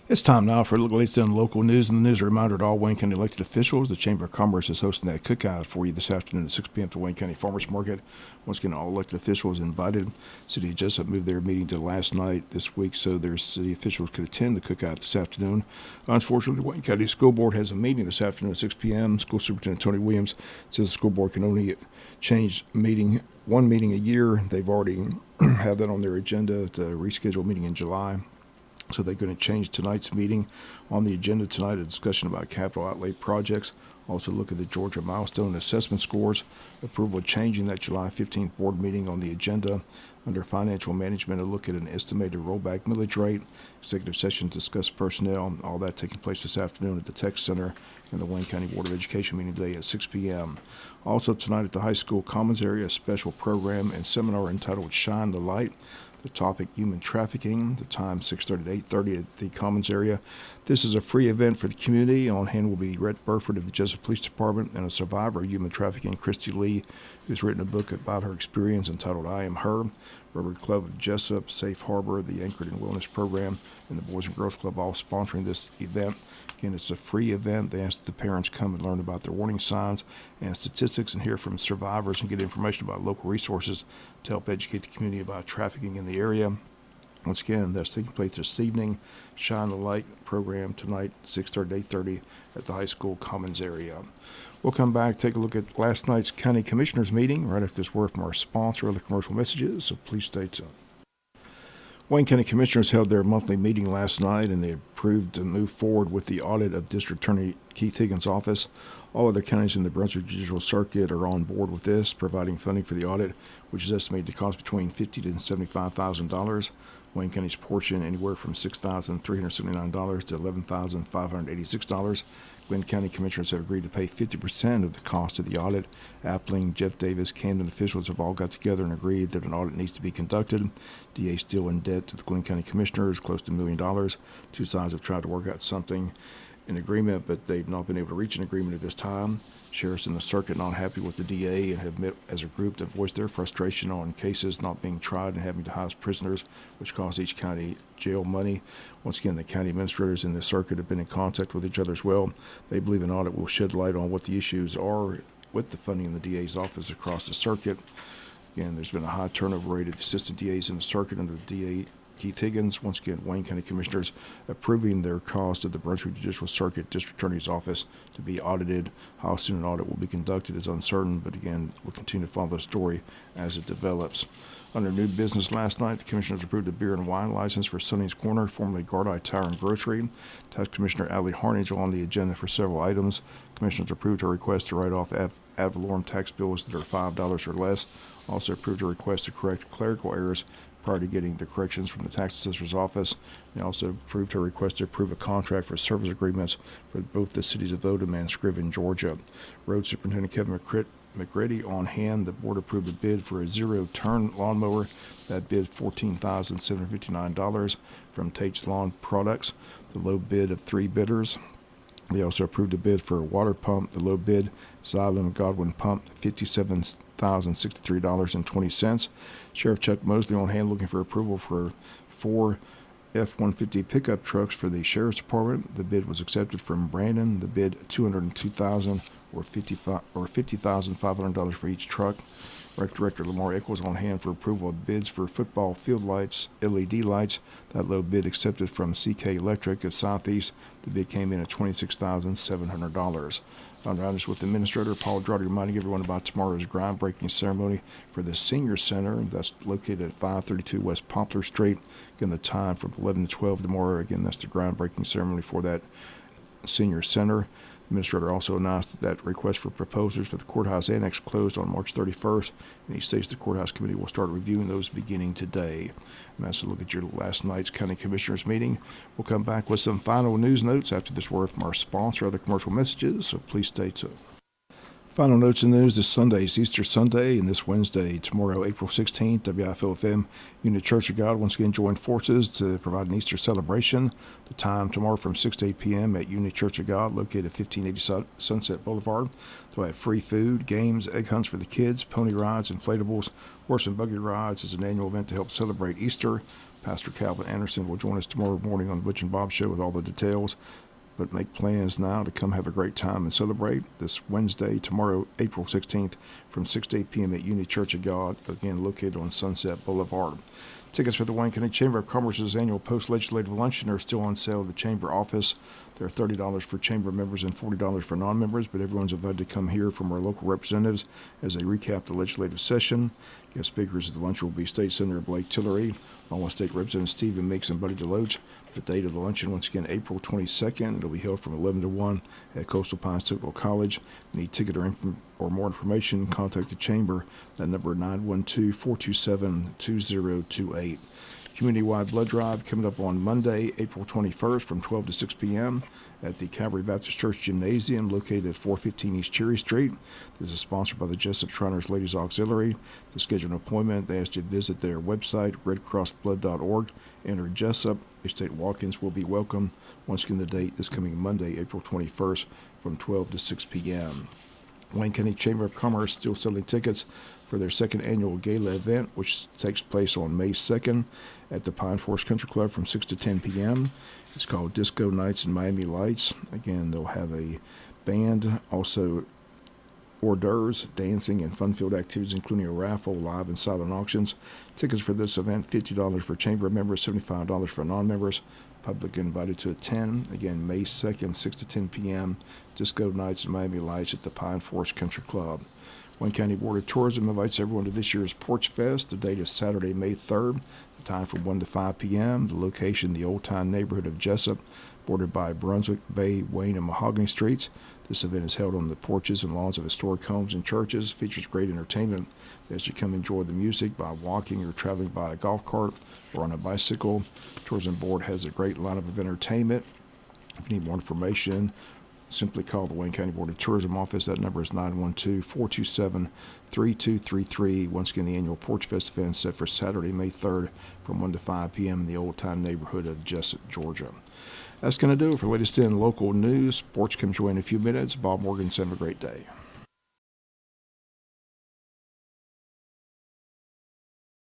It's time now for a look at the latest in local news. And the news, a reminder to all Wayne County elected officials, the Chamber of Commerce is hosting that cookout for you this afternoon at 6 p.m. to Wayne County Farmers Market. Once again, all elected officials invited. City of Jesup moved their meeting to last night this week so their city officials could attend the cookout this afternoon. Unfortunately, the Wayne County School Board has a meeting this afternoon at 6 p.m. School Superintendent Tony Williams says the school board can only change one meeting a year. They've already have that on their agenda to reschedule a meeting in July. So they're going to change tonight's meeting. On the agenda tonight, a discussion about capital outlay projects. Also look at the Georgia milestone assessment scores. Approval of changing that July 15th board meeting on the agenda. Under financial management, a look at an estimated rollback millage rate. Executive session to discuss personnel. All that taking place this afternoon at the Tech Center and the Wayne County Board of Education meeting today at 6 p.m. Also tonight at the high school commons area, a special program and seminar entitled Shine the Light. The topic, human trafficking. The time, 6:30 to 8:30 at the Commons area. This is a free event for the community. On hand will be Rhett Burford of the Jesup Police Department and a survivor of human trafficking, Christy Lee, who's written a book about her experience entitled I Am Her. Rotary Club of Jesup, Safe Harbor, the Anchored in Wellness Program, and the Boys and Girls Club all sponsoring this event. Again, it's a free event. They ask the parents come and learn about their warning signs and statistics and hear from survivors and get information about local resources to help educate the community about trafficking in the area. Once again, that's taking place this evening. Shine the Light program tonight, 6:30 to 8:30 at the high school commons area. We'll come back, take a look at last night's county commissioners meeting right after this word from our sponsor, other commercial messages, so please stay tuned. Wayne County Commissioners held their monthly meeting last night, and they approved to move forward with the audit of District Attorney Keith Higgins' office. All other counties in the Brunswick Judicial Circuit are on board with this, providing funding for the audit, which is estimated to cost between $50,000 and $75,000. Wayne County's portion anywhere from $6,379 to $11,586. Wayne County Commissioners have agreed to pay 50% of the cost of the audit. Appling, Jeff Davis, Camden officials have all got together and agreed that an audit needs to be conducted. DA still in debt to the Glenn County Commissioners, close to $1 million. Two sides have tried to work out something in agreement, but they've not been able to reach an agreement at this time. Sheriffs in the circuit not happy with the DA and have met as a group to voice their frustration on cases not being tried and having to house prisoners, which costs each county jail money. Once again, the county administrators in the circuit have been in contact with each other as well. They believe an audit will shed light on what the issues are with the funding in the DA's office across the circuit. Again, there's been a high turnover rate of assistant DAs in the circuit under the DA Keith Higgins. Once again, Wayne County Commissioners approving their cost of the Brunswick Judicial Circuit District Attorney's Office to be audited. How soon an audit will be conducted is uncertain, but again, we'll continue to follow the story as it develops. Under new business last night, the Commissioners approved a beer and wine license for Sonny's Corner, formerly Gardai Tire and Grocery. Tax Commissioner Allie Harnage on the agenda for several items. Commissioners approved her request to write off ad valorem tax bills that are $5 or less. Also approved a request to correct clerical errors prior to getting the corrections from the tax assessor's office. They also approved her request to approve a contract for service agreements for both the cities of Odom and Scriven, Georgia. Road Superintendent Kevin McGrady on hand. The board approved a bid for a zero-turn lawnmower. That bid $14,759 from Tate's Lawn Products. The low bid of 3 bidders. They also approved a bid for a water pump. The low bid, Xylem Godwin Pump, $57,063.20. Sheriff Chuck Mosley on hand looking for approval for 4 F-150 pickup trucks for the Sheriff's Department. The bid was accepted from Brandon. The bid, $202,000 or $50,500 for each truck. Rec Director Lamar Eccles on hand for approval of bids for football field lights, LED lights. That low bid accepted from CK Electric at Southeast. The bid came in at $26,700. Around us with Administrator Paul Drawdy reminding everyone about tomorrow's groundbreaking ceremony for the Senior Center. That's located at 532 West Poplar Street. Again, the time from 11 to 12 tomorrow. Again, that's the groundbreaking ceremony for that Senior Center. The Administrator also announced that request for proposals for the courthouse annex closed on March 31st, and he states the courthouse committee will start reviewing those beginning today. And that's a look at your last night's County Commissioners meeting. We'll come back with some final news notes after this word from our sponsor, other commercial messages, so please stay tuned. Final notes in news this Sunday is Easter Sunday, and this Wednesday, tomorrow, April 16th, WIFO-FM Unit Church of God once again joined forces to provide an Easter celebration. The time tomorrow from 6 to 8 p.m. at Unit Church of God, located at 1580 Sunset Boulevard. They'll have free food, games, egg hunts for the kids, pony rides, inflatables, horse and buggy rides as an annual event to help celebrate Easter. Pastor Calvin Anderson will join us tomorrow morning on the Butch and Bob Show with all the details. But make plans now to come have a great time and celebrate this Wednesday, tomorrow, April 16th, from 6 to 8 p.m. at Unity Church of God, again located on Sunset Boulevard. Tickets for the Wayne County Chamber of Commerce's annual post-legislative luncheon are still on sale at the Chamber office. They're $30 for Chamber members and $40 for non-members, but everyone's invited to come hear from our local representatives as they recap the legislative session. Guest speakers at the luncheon will be State Senator Blake Tillery, Iowa State Representative Stephen Meeks, and Buddy DeLoach. The date of the luncheon, once again, April 22nd. It'll be held from 11 to 1 at Coastal Pines Technical College. Need ticket or more information, contact the Chamber. That number 912-427-2028. Community-wide blood drive coming up on Monday, April 21st from 12 to 6 p.m. at the Calvary Baptist Church Gymnasium located at 415 East Cherry Street. This is sponsored by the Jesup Shriners Ladies Auxiliary. To schedule an appointment, they ask you to visit their website, redcrossblood.org. Enter Jesup. They state walk-ins will be welcome. Once again, the date is coming Monday, April 21st from 12 to 6 p.m. Wayne County Chamber of Commerce still selling tickets for their second annual gala event, which takes place on May 2nd at the Pine Forest Country Club from 6 to 10 p.m. It's called Disco Nights and Miami Lights. Again, they'll have a band, also hors d'oeuvres, dancing, and fun-filled activities, including a raffle, live and silent auctions. Tickets for this event, $50 for Chamber members, $75 for non-members. Public invited to attend. Again, May 2nd, 6 to 10 p.m., Disco Nights and Miami Lights at the Pine Forest Country Club. Wayne County Board of Tourism invites everyone to this year's Porch Fest. The date is Saturday, May 3rd. The time from 1 to 5 p.m. The location, the Old Town neighborhood of Jesup, bordered by Brunswick, Bay, Wayne, and Mahogany Streets. This event is held on the porches and lawns of historic homes and churches. Features great entertainment as you come enjoy the music by walking or traveling by a golf cart or on a bicycle. Tourism Board has a great lineup of entertainment. If you need more information, simply call the Wayne County Board of Tourism office. That number is 912-427-3233. Once again, the annual Porch Fest event is set for Saturday, May 3rd from 1 to 5 p.m. in the Old Town neighborhood of Jesup, Georgia. That's going to do it for the latest in local news. Porch comes your way in a few minutes. Bob Morgan, have a great day.